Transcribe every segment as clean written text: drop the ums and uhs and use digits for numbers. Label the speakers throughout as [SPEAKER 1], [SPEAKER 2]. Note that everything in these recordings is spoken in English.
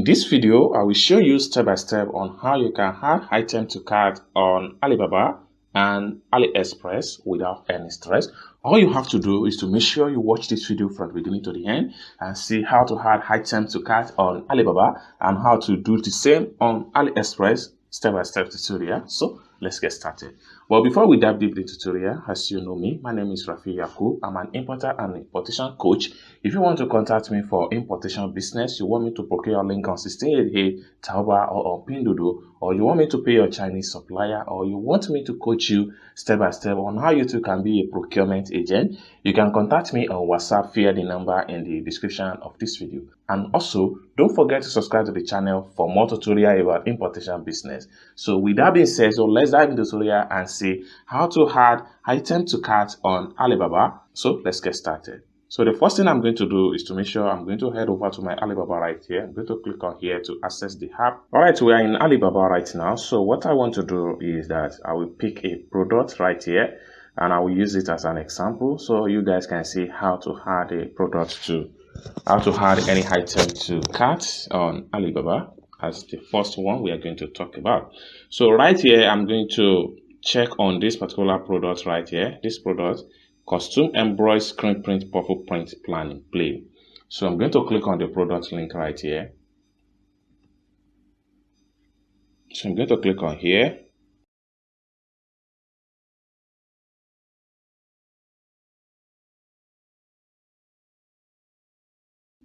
[SPEAKER 1] In this video, I will show you step by step on how you can add item to cart on Alibaba and Aliexpress without any stress. All you have to do is to make sure you watch this video from the beginning to the end and see how to add item to cart on Alibaba and how to do the same on Aliexpress step-by-step tutorial. So let's get started. Well, before we dive deep into the tutorial, as you know me, my name is Rafi Yaku. I'm an importer and importation coach. If you want to contact me for importation business, you want me to procure your link on 1688, Taobao or on Pinduoduo, or you want me to pay your Chinese supplier, or you want me to coach you step by step on how you too can be a procurement agent, you can contact me on WhatsApp via the number in the description of this video. And also, don't forget to subscribe to the channel for more tutorial about importation business. So with that being said, so let's dive into the tutorial and see how to add item to cart on Alibaba. So let's get started. So the first thing I'm going to do is to make sure I'm going to head over to my Alibaba right here. I'm going to click on here to access the app. All right, we are in Alibaba right now. So what I want to do is that I will pick a product right here and I will use it as an example so you guys can see how to add a product to, how to add any item to cart on Alibaba as the first one we are going to talk about. So right here, I'm going to check on this particular product right here. This product, custom embroidered screen print purple print planning plain. So I'm going to click on the product link right here. So I'm going to click on here.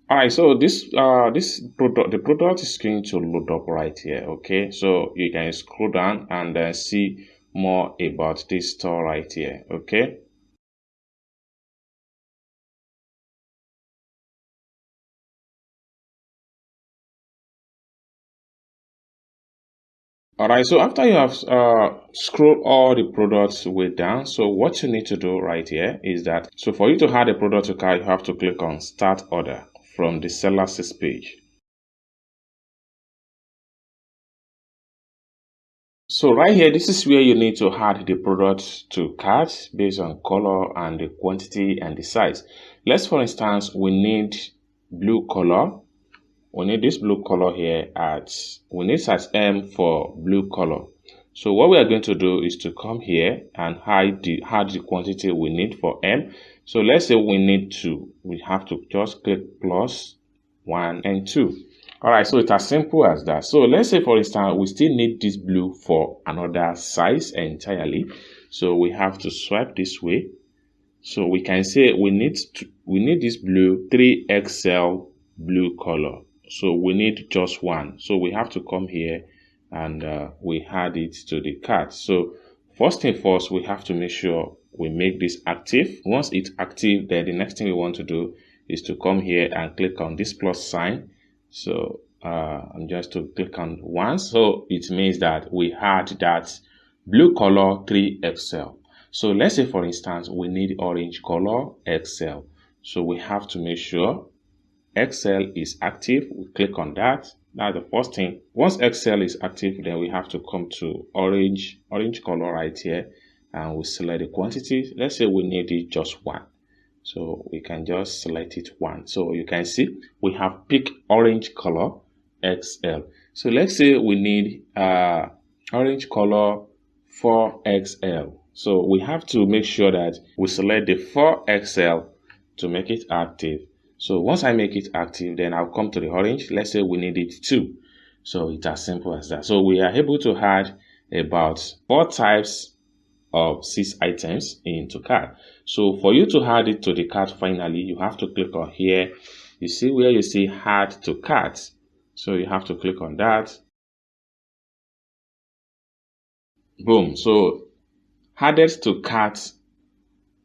[SPEAKER 1] All right, so the product is going to load up right here. Okay, so you can scroll down and see more about this store right here. Okay. All right, so after you have scrolled all the products way down, so what you need to do right here is that, so for you to add a product to cart, you have to click on Start Order from the Sellers page. So right here, this is where you need to add the product to cart based on color and the quantity and the size. Let's, for instance, we need blue color. We need this blue color here we need size M for blue color. So what we are going to do is to come here and add the quantity we need for M. So let's say we need 2. We have to just click plus 1 and 2. All right, so it's as simple as that. So let's say, for instance, we still need this blue for another size entirely. So we have to swipe this way. So we can say we need this blue 3XL blue color. So we need just 1. So we have to come here and we add it to the cart. So first thing first, we have to make sure we make this active. Once it's active, then the next thing we want to do is to come here and click on this plus sign. So I'm just to click on once. So it means that we had that blue color 3XL. So let's say, for instance, we need orange color XL. So we have to make sure XL is active. We click on that. Now the first thing, once XL is active, then we have to come to orange color right here and we select the quantity. Let's say we need it just 1. So we can just select it 1. So you can see we have picked orange color XL. So let's say we need orange color 4XL. So we have to make sure that we select the 4XL to make it active. So once I make it active, then I'll come to the orange. Let's say we need it 2. So it's as simple as that. So we are able to add about 4 types of 6 items into cart. So for you to add it to the cart finally, you have to click on here. You see where you see add to cart. So you have to click on that. Boom. So added to cart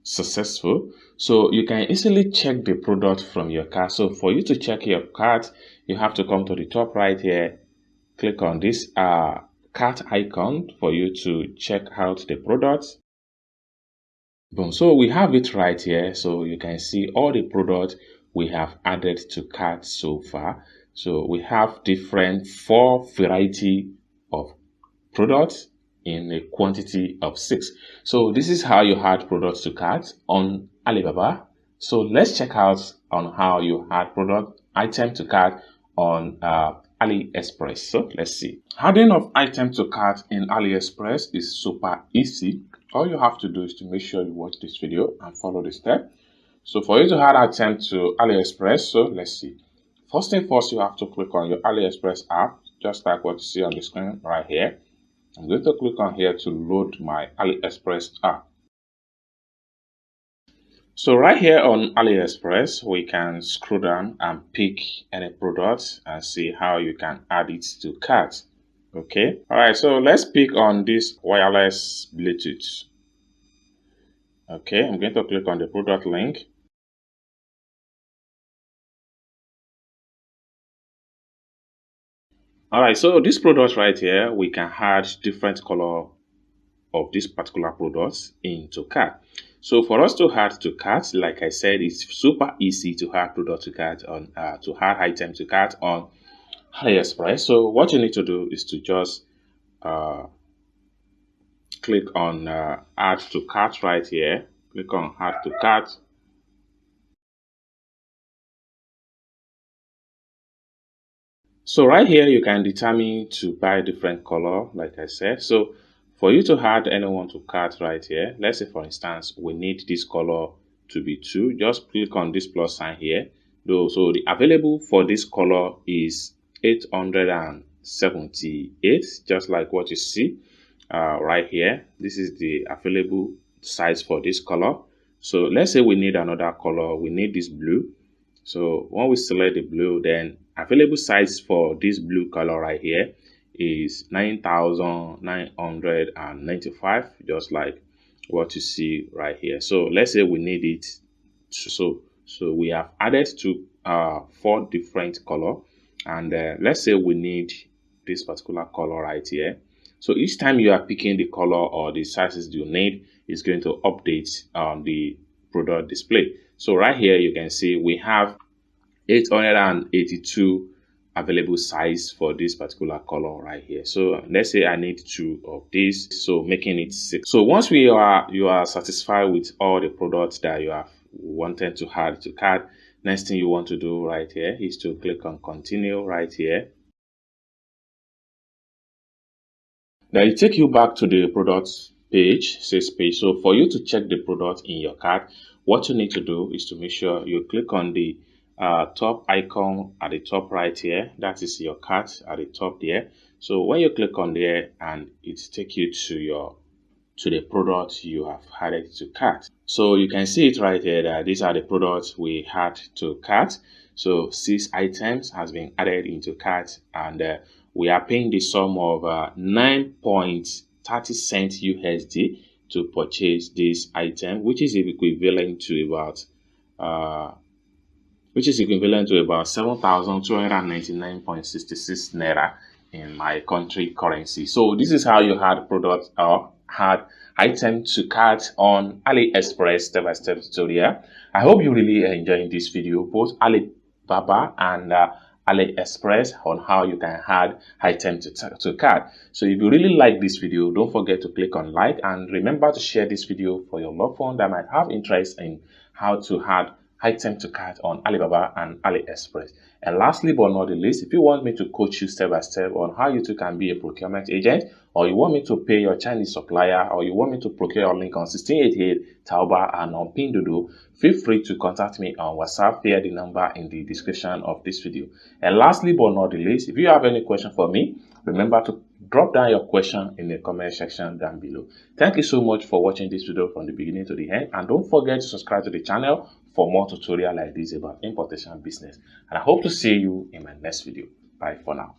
[SPEAKER 1] successful. So you can easily check the product from your cart. So for you to check your cart, you have to come to the top right here, click on this cart icon for you to check out the product. Boom. So we have it right here. So you can see all the products we have added to cart so far. So we have different 4 variety of products in a quantity of 6. So this is how you add products to cart on Alibaba. So let's check out on how you add product item to cart on AliExpress. So let's see. Adding of item to cart in AliExpress is super easy. All you have to do is to make sure you watch this video and follow the step. So for you to add item to AliExpress, so let's see. First thing first, you have to click on your AliExpress app, just like what you see on the screen right here. I'm going to click on here to load my AliExpress app. So right here on AliExpress, we can scroll down and pick any product and see how you can add it to cart. Okay. All right. So let's pick on this wireless Bluetooth. Okay. I'm going to click on the product link. All right, so this product right here, we can add different color of this particular product into cart. So for us to add to cart, like I said, it's super easy to add product to cart on to add item to cart on AliExpress. So what you need to do is to just click on add to cart right here. Click on add to cart. So right here, you can determine to buy different color, like I said. So for you to add anyone to cart right here, let's say for instance, we need this color to be 2. Just click on this plus sign here. So the available for this color is 878, just like what you see right here. This is the available size for this color. So let's say we need another color. We need this blue. So when we select the blue, then available size for this blue color right here is 9,995, just like what you see right here. So let's say we need it. So we have added to 4 different color, and let's say we need this particular color right here. So each time you are picking the color or the sizes you need, is going to update the product display. So right here you can see we have 882 available size for this particular color right here. So let's say I need 2 of these, so making it 6. So once you are satisfied with all the products that you have wanted to add to cart, next thing you want to do right here is to click on continue right here. Then it take you back to the products page, sales page. So for you to check the product in your cart, what you need to do is to make sure you click on the top icon at the top right here. That is your cart at the top there. So when you click on there, and it take you to the product you have added to cart. So you can see it right here that these are the products we had to cart. So 6 items has been added into cart, and we are paying the sum of 9.30 cents USD to purchase this item, which is equivalent to about 7,299.66 naira in my country currency. So this is how you had product or had item to cart on AliExpress step-by-step tutorial. I hope you really enjoyed this video, both Alibaba and AliExpress, on how you can add item to cart. So if you really like this video, don't forget to click on like, and remember to share this video for your loved one that might have interest in how to add item to cart on Alibaba and AliExpress. And lastly but not the least, if you want me to coach you step by step on how you too can be a procurement agent, or you want me to pay your Chinese supplier, or you want me to procure your link on 1688 Taobao and on Pinduoduo, feel free to contact me on WhatsApp via the number in the description of this video. And lastly but not the least, if you have any question for me, remember to drop down your question in the comment section down below. Thank you so much for watching this video from the beginning to the end, and don't forget to subscribe to the channel for more tutorials like this about importation business. And I hope to see you in my next video. Bye for now.